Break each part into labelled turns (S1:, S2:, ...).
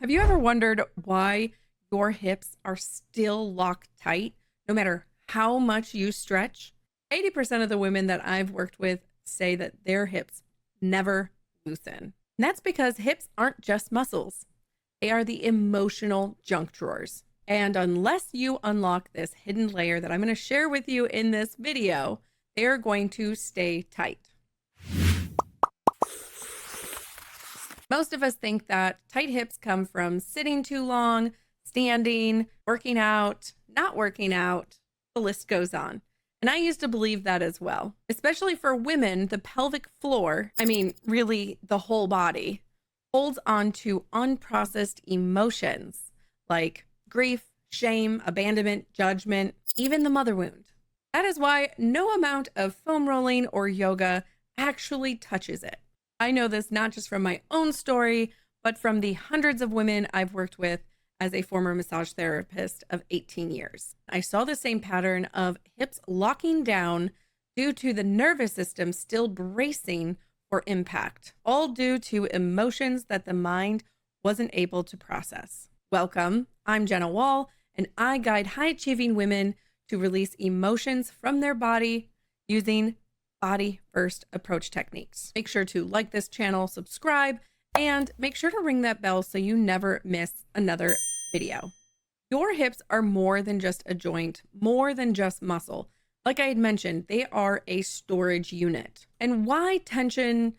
S1: Have you ever wondered why your hips are still locked tight no matter how much you stretch? 80% of the women that I've worked with say that their hips never loosen. And that's because hips aren't just muscles, they are the emotional junk drawers. And unless you unlock this hidden layer that I'm going to share with you in this video, they are going to stay tight. Most of us think that tight hips come from sitting too long, standing, working out, not working out. The list goes on. And I used to believe that as well. Especially for women, the pelvic floor, really the whole body, holds on to unprocessed emotions like grief, shame, abandonment, judgment, even the mother wound. That is why no amount of foam rolling or yoga actually touches it. I know this not just from my own story, but from the hundreds of women I've worked with as a former massage therapist of 18 years. I saw the same pattern of hips locking down due to the nervous system still bracing for impact, all due to emotions that the mind wasn't able to process. Welcome, I'm Jenna Wahl, and I guide high-achieving women to release emotions from their body using body first approach techniques. Make sure to like this channel, subscribe, and make sure to ring that bell so you never miss another video. Your hips are more than just a joint, more than just muscle. Like I had mentioned, they are a storage unit. And why tension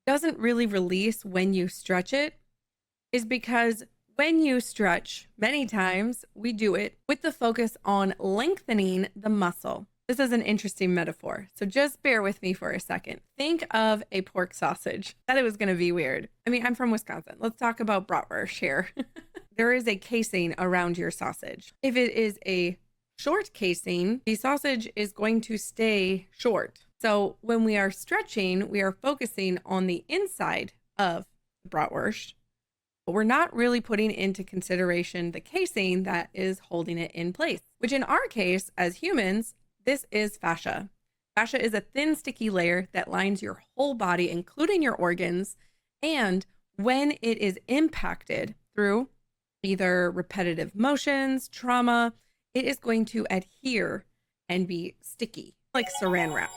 S1: doesn't really release when you stretch it is because when you stretch, many times we do it with the focus on lengthening the muscle. This is an interesting metaphor, so just bear with me for a second. Think of a pork sausage. I thought it was going to be weird. I'm from Wisconsin. Let's talk about bratwurst here. There is a casing around your sausage. If it is a short casing, the sausage is going to stay short. So when we are stretching, we are focusing on the inside of the bratwurst, but we're not really putting into consideration the casing that is holding it in place, which in our case, as humans, this is fascia. Fascia is a thin, sticky layer that lines your whole body, including your organs. And when it is impacted through either repetitive motions, trauma, it is going to adhere and be sticky, like saran wrap.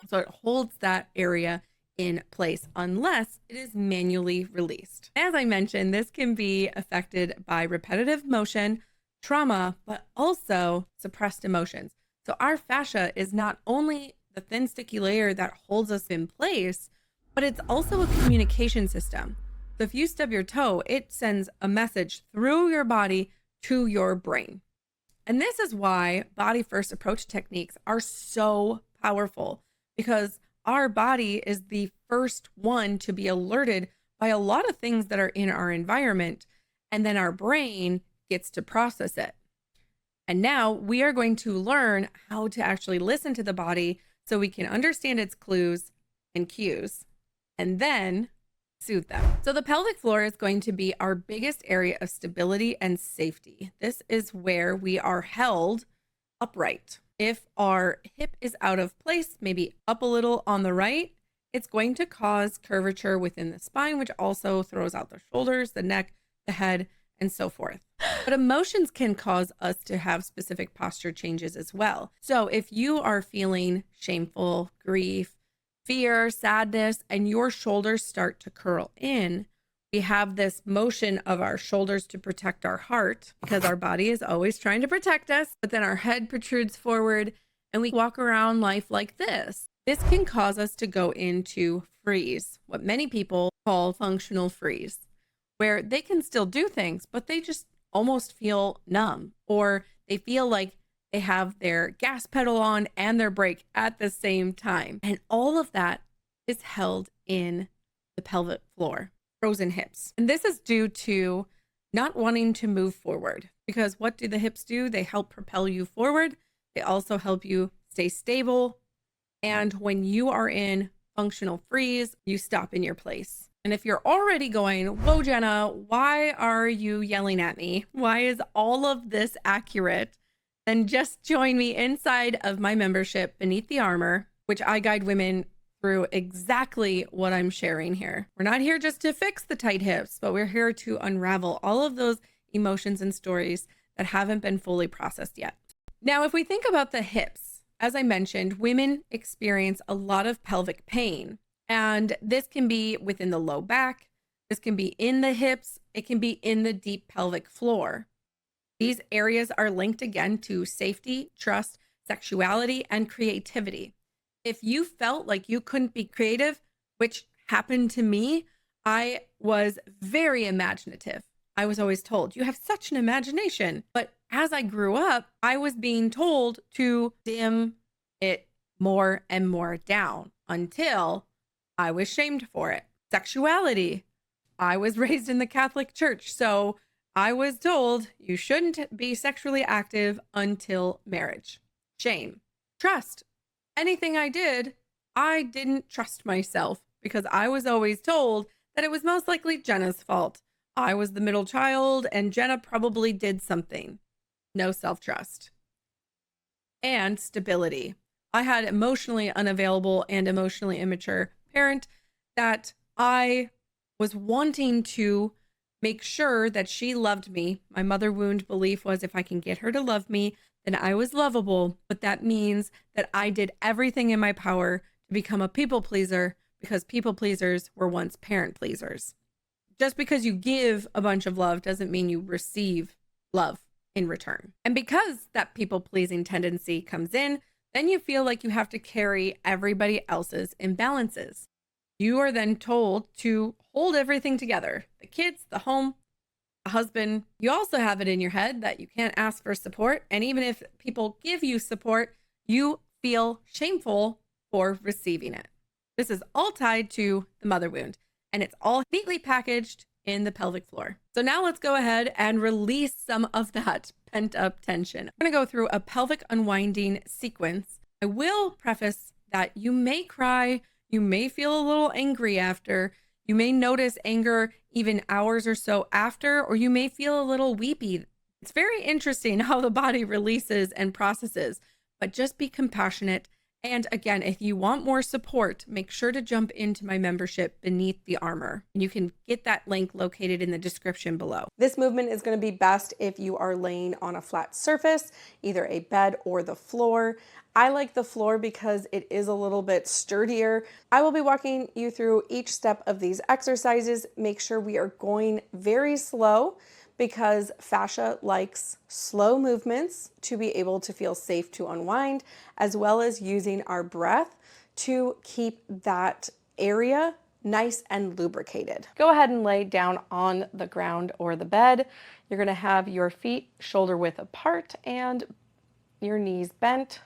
S1: So it holds that area in place unless it is manually released. As I mentioned, this can be affected by repetitive motion, trauma, but also suppressed emotions. So our fascia is not only the thin, sticky layer that holds us in place, but it's also a communication system. So if you stub your toe, it sends a message through your body to your brain. And this is why body first approach techniques are so powerful, because our body is the first one to be alerted by a lot of things that are in our environment, and then our brain gets to process it. And now we are going to learn how to actually listen to the body so we can understand its clues and cues and then soothe them. So the pelvic floor is going to be our biggest area of stability and safety. This is where we are held upright. If our hip is out of place, maybe up a little on the right, it's going to cause curvature within the spine, which also throws out the shoulders, the neck, the head, and so forth. But emotions can cause us to have specific posture changes as well. So if you are feeling shameful, grief, fear, sadness, and your shoulders start to curl in, we have this motion of our shoulders to protect our heart because our body is always trying to protect us, but then our head protrudes forward and we walk around life like this. This can cause us to go into freeze, what many people call functional freeze, where they can still do things, but they just almost feel numb, or they feel like they have their gas pedal on and their brake at the same time. And all of that is held in the pelvic floor, frozen hips. And this is due to not wanting to move forward, because what do the hips do? They help propel you forward. They also help you stay stable. And when you are in functional freeze, you stop in your place. And if you're already going, whoa, Jenna, why are you yelling at me? Why is all of this accurate? Then just join me inside of my membership, Beneath the Armor, which I guide women through exactly what I'm sharing here. We're not here just to fix the tight hips, but we're here to unravel all of those emotions and stories that haven't been fully processed yet. Now, if we think about the hips, as I mentioned, women experience a lot of pelvic pain, and this can be within the low back, this can be in the hips, it can be in the deep pelvic floor. These areas are linked again to safety, trust, sexuality, and creativity. If you felt like you couldn't be creative, which happened to me, I was very imaginative. I was always told, you have such an imagination. But as I grew up, I was being told to dim it more and more down until I was shamed for it. Sexuality. I was raised in the Catholic Church, so I was told you shouldn't be sexually active until marriage. Shame. Trust. Anything I did, I didn't trust myself because I was always told that it was most likely Jenna's fault. I was the middle child and Jenna probably did something. No self-trust. And stability. I had emotionally unavailable and emotionally immature parent that I was wanting to make sure that she loved me. My mother wound belief was if I can get her to love me, then I was lovable. But that means that I did everything in my power to become a people pleaser because people pleasers were once parent pleasers. Just because you give a bunch of love doesn't mean you receive love in return. And because that people pleasing tendency comes in, then you feel like you have to carry everybody else's imbalances. You are then told to hold everything together, the kids, the home, the husband. You also have it in your head that you can't ask for support. And even if people give you support, you feel shameful for receiving it. This is all tied to the mother wound, and it's all neatly packaged in the pelvic floor. So now let's go ahead and release some of that pent up tension. I'm going to go through a pelvic unwinding sequence. I will preface that you may cry, you may feel a little angry after, you may notice anger even hours or so after, or you may feel a little weepy. It's very interesting how the body releases and processes, but just be compassionate. And again, if you want more support, make sure to jump into my membership Beneath the Armor. You can get that link located in the description below. This movement is going to be best if you are laying on a flat surface, either a bed or the floor. I like the floor because it is a little bit sturdier. I will be walking you through each step of these exercises. Make sure we are going very slow because fascia likes slow movements to be able to feel safe to unwind, as well as using our breath to keep that area nice and lubricated. Go ahead and lay down on the ground or the bed. You're gonna have your feet shoulder width apart and your knees bent,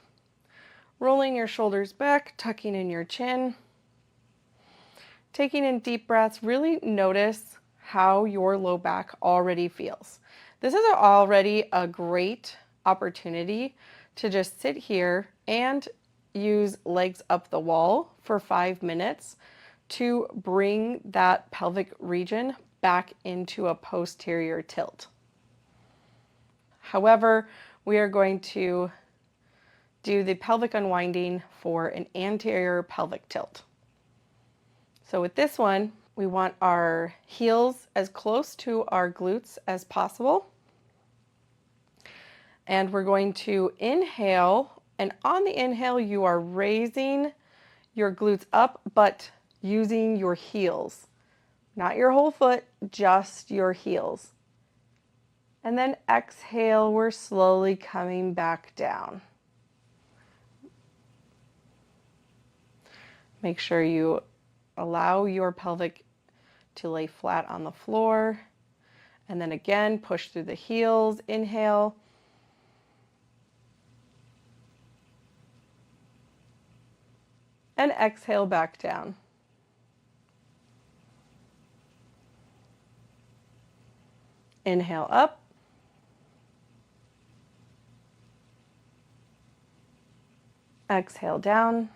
S1: rolling your shoulders back, tucking in your chin, taking in deep breaths. Really notice how your low back already feels. This is already a great opportunity to just sit here and use legs up the wall for 5 minutes to bring that pelvic region back into a posterior tilt. However, we are going to do the pelvic unwinding for an anterior pelvic tilt. So with this one, we want our heels as close to our glutes as possible. And we're going to inhale, and on the inhale, you are raising your glutes up, but using your heels. Not your whole foot, just your heels. And then exhale, we're slowly coming back down. Make sure you allow your pelvic to lay flat on the floor. And then again, push through the heels, inhale. And exhale back down. Inhale up. Exhale down.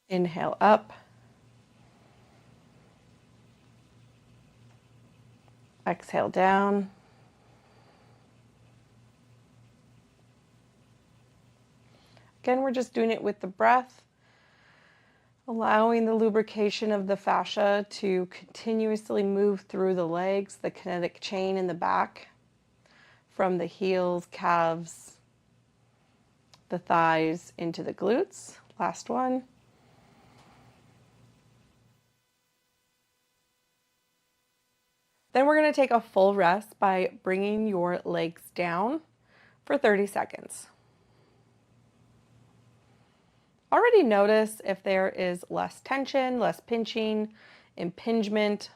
S1: Inhale up. Exhale down.
S2: Again, we're just doing it with the breath, allowing the lubrication of the fascia to continuously move through the legs, the kinetic chain in the back, from the heels, calves, the thighs into the glutes. Last one. Then we're going to take a full rest by bringing your legs down for 30 seconds. Already notice if there is less tension, less pinching, impingement.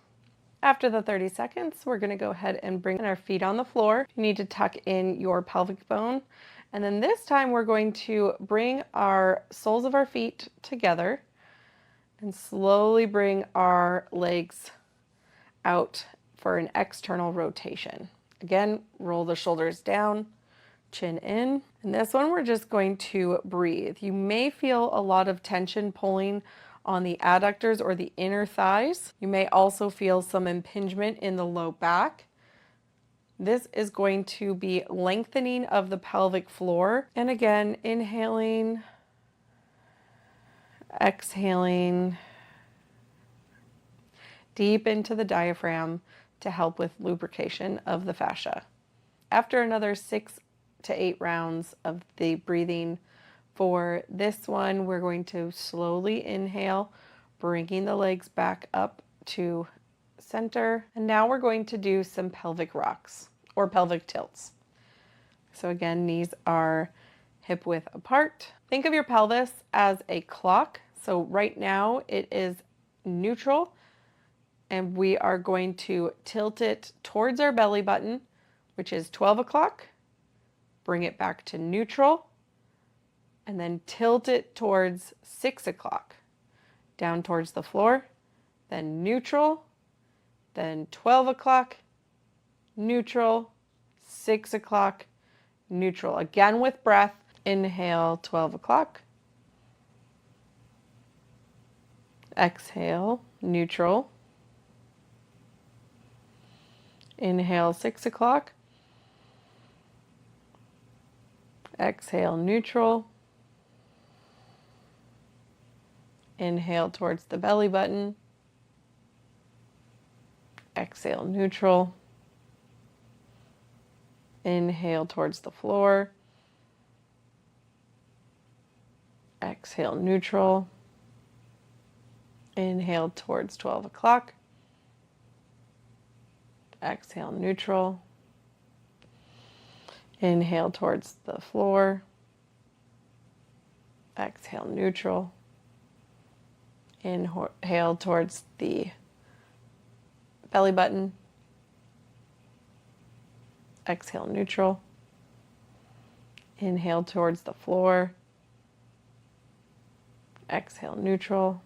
S2: After the 30 seconds, we're going to go ahead and bring our feet on the floor. You need to tuck in your pelvic bone. And then this time we're going to bring our soles of our feet together and slowly bring our legs out for an external rotation. Again, roll the shoulders down, chin in. And this one, we're just going to breathe. You may feel a lot of tension pulling on the adductors or the inner thighs. You may also feel some impingement in the low back. This is going to be lengthening of the pelvic floor. And again, inhaling, exhaling deep into the diaphragm to help with lubrication of the fascia. After another 6 to 8 rounds of the breathing for this one, we're going to slowly inhale, bringing the legs back up to center. And now we're going to do some pelvic rocks or pelvic tilts. So again, knees are hip width apart. Think of your pelvis as a clock. So right now it is neutral, and we are going to tilt it towards our belly button, which is 12 o'clock. Bring it back to neutral, and then tilt it towards 6 o'clock, down towards the floor, then neutral, then 12 o'clock, neutral, 6 o'clock, neutral. Again with breath, inhale 12 o'clock, exhale, neutral, inhale 6 o'clock, exhale neutral, inhale towards the belly button, exhale neutral, inhale towards the floor, exhale neutral, inhale towards 12 o'clock, exhale neutral, inhale towards the floor, exhale neutral, inhale towards the belly button, exhale neutral, inhale towards the floor, exhale neutral.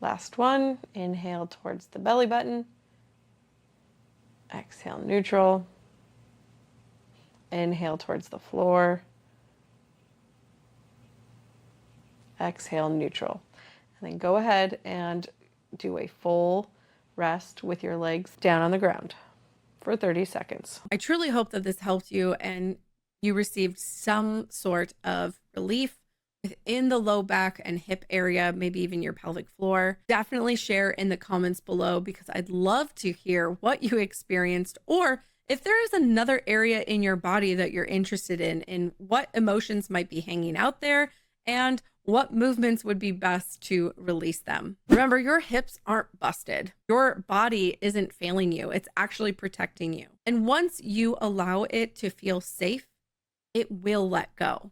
S2: Last one, inhale towards the belly button, exhale neutral, inhale towards the floor, exhale neutral. And then go ahead and do a full rest with your legs down on the ground for 30 seconds.
S1: I truly hope that this helped you and you received some sort of relief within the low back and hip area, maybe even your pelvic floor. Definitely share in the comments below because I'd love to hear what you experienced, or if there is another area in your body that you're interested in what emotions might be hanging out there and what movements would be best to release them. Remember, your hips aren't busted. Your body isn't failing you. It's actually protecting you. And once you allow it to feel safe, it will let go.